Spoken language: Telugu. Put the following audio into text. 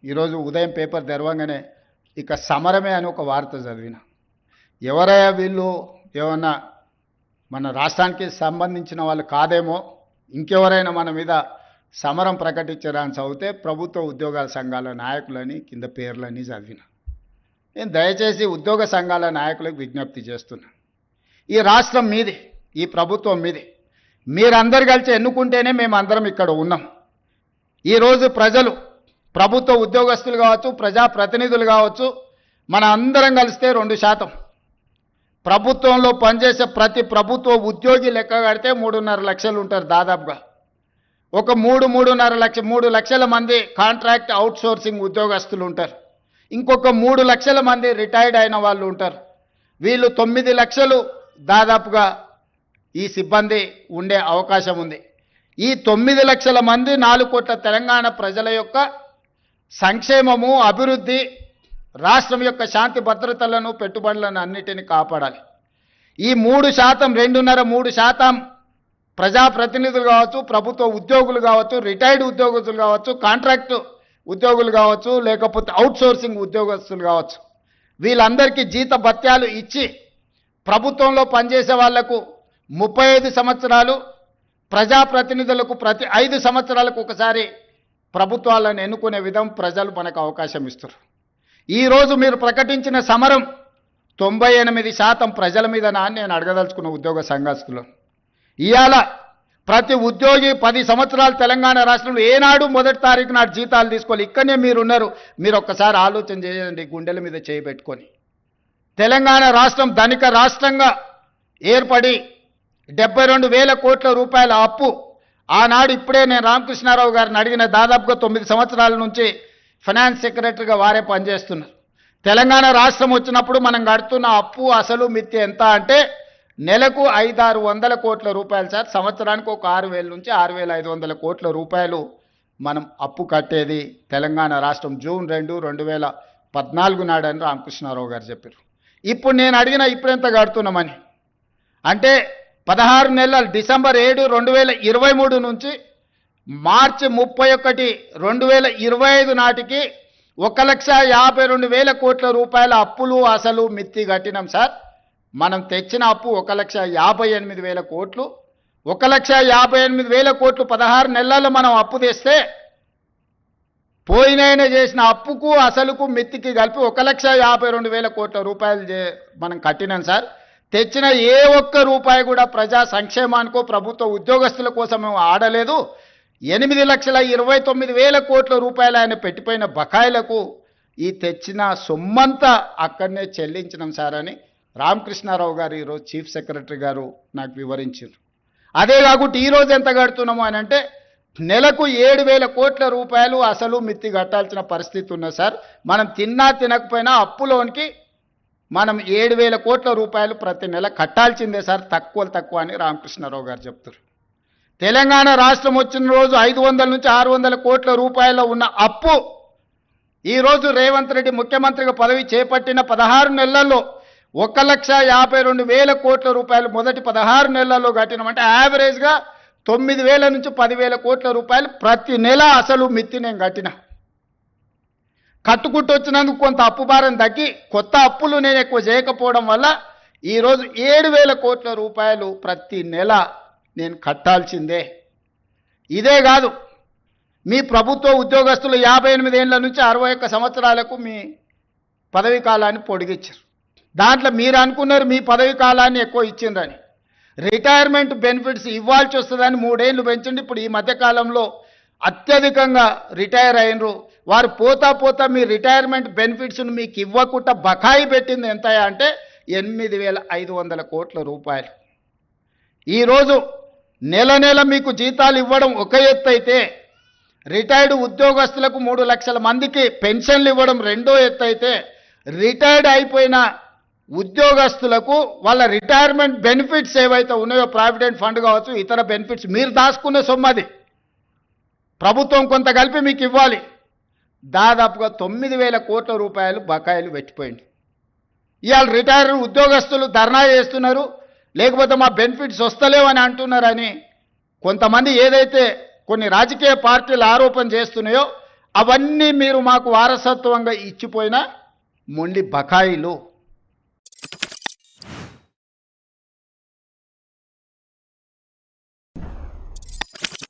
ఈరోజు ఉదయం పేపర్ తెరవంగానే ఇక సమరమే అని ఒక వార్త చదివిన. ఎవరయ్యా వీళ్ళు, ఏమన్నా మన రాష్ట్రానికి సంబంధించిన వాళ్ళు కాదేమో, ఇంకెవరైనా మన మీద సమరం ప్రకటించారా అని చదివితే ప్రభుత్వ ఉద్యోగాల సంఘాల నాయకులని కింద పేర్లని చదివిన. నేను దయచేసి ఉద్యోగ సంఘాల నాయకులకు విజ్ఞప్తి చేస్తున్నా, ఈ రాష్ట్రం మీది, ఈ ప్రభుత్వం మీది, మీరందరు కలిసి ఎన్నుకుంటేనే మేము అందరం ఇక్కడ ఉన్నాం. ఈరోజు ప్రజలు, ప్రభుత్వ ఉద్యోగస్తులు కావచ్చు, ప్రజాప్రతినిధులు కావచ్చు, మన అందరం కలిస్తే 2%, ప్రభుత్వంలో పనిచేసే ప్రతి ప్రభుత్వ ఉద్యోగి లెక్క కడితే 3.5 లక్షలు ఉంటారు దాదాపుగా. ఒక 3 లక్షల మంది కాంట్రాక్ట్ అవుట్సోర్సింగ్ ఉద్యోగస్తులు ఉంటారు. ఇంకొక 3 లక్షల మంది రిటైర్డ్ అయిన వాళ్ళు ఉంటారు. వీళ్ళు 9 లక్షలు దాదాపుగా ఈ సిబ్బంది ఉండే అవకాశం ఉంది. ఈ 9 లక్షల మంది 4 కోట్ల తెలంగాణ ప్రజల యొక్క సంక్షేమము, అభివృద్ధి, రాష్ట్రం యొక్క శాంతి భద్రతలను, పెట్టుబడులను అన్నిటిని కాపాడాలి. ఈ 3%, 2.5-3% ప్రజాప్రతినిధులు కావచ్చు, ప్రభుత్వ ఉద్యోగులు కావచ్చు, రిటైర్డ్ ఉద్యోగస్తులు కావచ్చు, కాంట్రాక్టు ఉద్యోగులు కావచ్చు, లేకపోతే అవుట్సోర్సింగ్ ఉద్యోగస్తులు కావచ్చు, వీళ్ళందరికీ జీత భత్యాలు ఇచ్చి ప్రభుత్వంలో పనిచేసే వాళ్లకు 35 సంవత్సరాలు, ప్రజాప్రతినిధులకు ప్రతి 5 సంవత్సరాలకు ఒకసారి ప్రభుత్వాలను ఎన్నుకునే విధం ప్రజలు మనకు అవకాశం ఇస్తారు. ఈరోజు మీరు ప్రకటించిన సమరం 98% ప్రజల మీద అని నేను అడగదలుచుకున్న ఉద్యోగ సంఘస్థులు. ఇవాళ ప్రతి ఉద్యోగి 10 సంవత్సరాలు తెలంగాణ రాష్ట్రంలో ఏనాడు 1వ తారీఖు నాడు జీతాలు తీసుకోవాలి. ఇక్కడనే మీరున్నారు, మీరు ఒక్కసారి ఆలోచన చేయండి, గుండెల మీద చేయబెట్టుకొని. తెలంగాణ రాష్ట్రం ధనిక రాష్ట్రంగా ఏర్పడి 72,000 కోట్ల రూపాయల అప్పు ఆనాడు, ఇప్పుడే నేను రామకృష్ణారావు గారిని అడిగిన, దాదాపుగా 9 సంవత్సరాల నుంచి ఫైనాన్స్ సెక్రటరీగా వారే పనిచేస్తున్నారు. తెలంగాణ రాష్ట్రం వచ్చినప్పుడు మనం కడుతున్న అప్పు అసలు మిత్తి ఎంత అంటే నెలకు 500-600 కోట్ల రూపాయలు సార్. సంవత్సరానికి ఒక 6,000 నుంచి 6,500 కోట్ల రూపాయలు మనం అప్పు కట్టేది తెలంగాణ రాష్ట్రం జూన్ 2, 2014 నాడని రామకృష్ణారావు గారు చెప్పారు. ఇప్పుడు నేను అడిగిన ఇప్పుడెంత కడుతున్నామని అంటే 16 నెలలు, డిసెంబర్ 7, 2023 నుంచి మార్చి 31, 2025 నాటికి 1,52,000 కోట్ల రూపాయల అప్పులు అసలు మిత్తి కట్టినాం సార్. మనం తెచ్చిన అప్పు 1,58,000 కోట్లు. 1,58,000 కోట్లు 16 నెలల్లో మనం అప్పు తెస్తే పోయినైన చేసిన అప్పుకు అసలుకు మిత్తికి కలిపి 1,52,000 కోట్ల రూపాయలు మనం కట్టినాం సార్. తెచ్చిన ఏ ఒక్క రూపాయి కూడా ప్రజా సంక్షేమానికో, ప్రభుత్వ ఉద్యోగస్తుల కోసం మేము ఆడలేదు. 8,29,000 కోట్ల రూపాయలు ఆయన పెట్టిపోయిన బకాయిలకు ఈ తెచ్చిన సొమ్మంతా అక్కడనే చెల్లించినాం సార్ అని రామకృష్ణారావు గారు ఈరోజు చీఫ్ సెక్రటరీ గారు నాకు వివరించారు. అదే కాకుండా ఈరోజు ఎంత కడుతున్నాము అని అంటే నెలకు 7,000 కోట్ల రూపాయలు అసలు మిత్తి కట్టాల్సిన పరిస్థితి ఉన్నది సార్. మనం తిన్నా తినకపోయినా అప్పులోనికి మనం 7,000 కోట్ల రూపాయలు ప్రతి నెల కట్టాల్సిందే సార్, తక్కువ అని రామకృష్ణారావు గారు చెప్తారు. తెలంగాణ రాష్ట్రం వచ్చిన రోజు 500 నుంచి 600 కోట్ల రూపాయల ఉన్న అప్పు ఈరోజు రేవంత్ రెడ్డి ముఖ్యమంత్రిగా పదవి చేపట్టిన 16 నెలల్లో 1,52,000 కోట్ల రూపాయలు మొదటి 16 నెలల్లో కట్టినామంటే యావరేజ్గా 9,000 నుంచి 10,000 కోట్ల రూపాయలు ప్రతి నెల అసలు మిత్తి నేను కట్టిన. కట్టుకుంటూ వచ్చినందుకు కొంత అప్పు భారం తగ్గి కొత్త అప్పులు నేను ఎక్కువ చేయకపోవడం వల్ల ఈరోజు 7,000 కోట్ల రూపాయలు ప్రతి నెల నేను కట్టాల్సిందే. ఇదే కాదు, మీ ప్రభుత్వ ఉద్యోగస్తులు 58 ఏళ్ల నుంచి 61 సంవత్సరాలకు మీ పదవీ కాలాన్ని పొడిగించారు. దాంట్లో మీరు అనుకున్నారు మీ పదవీ కాలాన్ని ఎక్కువ ఇచ్చిండ్రని. రిటైర్మెంట్ బెనిఫిట్స్ ఇవ్వాల్సి వస్తుందని 3 ఏళ్ళు పెంచండి. ఇప్పుడు ఈ మధ్యకాలంలో అత్యధికంగా రిటైర్ అయినరు వారు పోతా మీ రిటైర్మెంట్ బెనిఫిట్స్ను మీకు ఇవ్వకుండా బకాయి పెట్టింది ఎంత అంటే 8,500 కోట్ల రూపాయలు. ఈరోజు నెల మీకు జీతాలు ఇవ్వడం ఒక ఎత్తు అయితే, రిటైర్డ్ ఉద్యోగస్తులకు 3 లక్షల మందికి పెన్షన్లు ఇవ్వడం రెండో ఎత్తు అయితే, రిటైర్డ్ అయిపోయిన ఉద్యోగస్తులకు వాళ్ళ రిటైర్మెంట్ బెనిఫిట్స్ ఏవైతే ఉన్నాయో, ప్రావిడెంట్ ఫండ్ కావచ్చు, ఇతర బెనిఫిట్స్ మీరు దాచుకున్న సొమ్మది ప్రభుత్వం కొంత కలిపి మీకు ఇవ్వాలి. దాదాపుగా 9,000 కోట్ల రూపాయలు బకాయిలు పెట్టిపోయింది. ఇవాళ రిటైర్డ్ ఉద్యోగస్తులు ధర్నా చేస్తున్నారు, లేకపోతే మా బెనిఫిట్స్ వస్తలేవని అంటున్నారని కొంతమంది ఏదైతే కొన్ని రాజకీయ పార్టీలు ఆరోపణ చేస్తున్నాయో అవన్నీ మీరు మాకు వారసత్వంగా ఇచ్చిపోయిన మొండి బకాయిలు.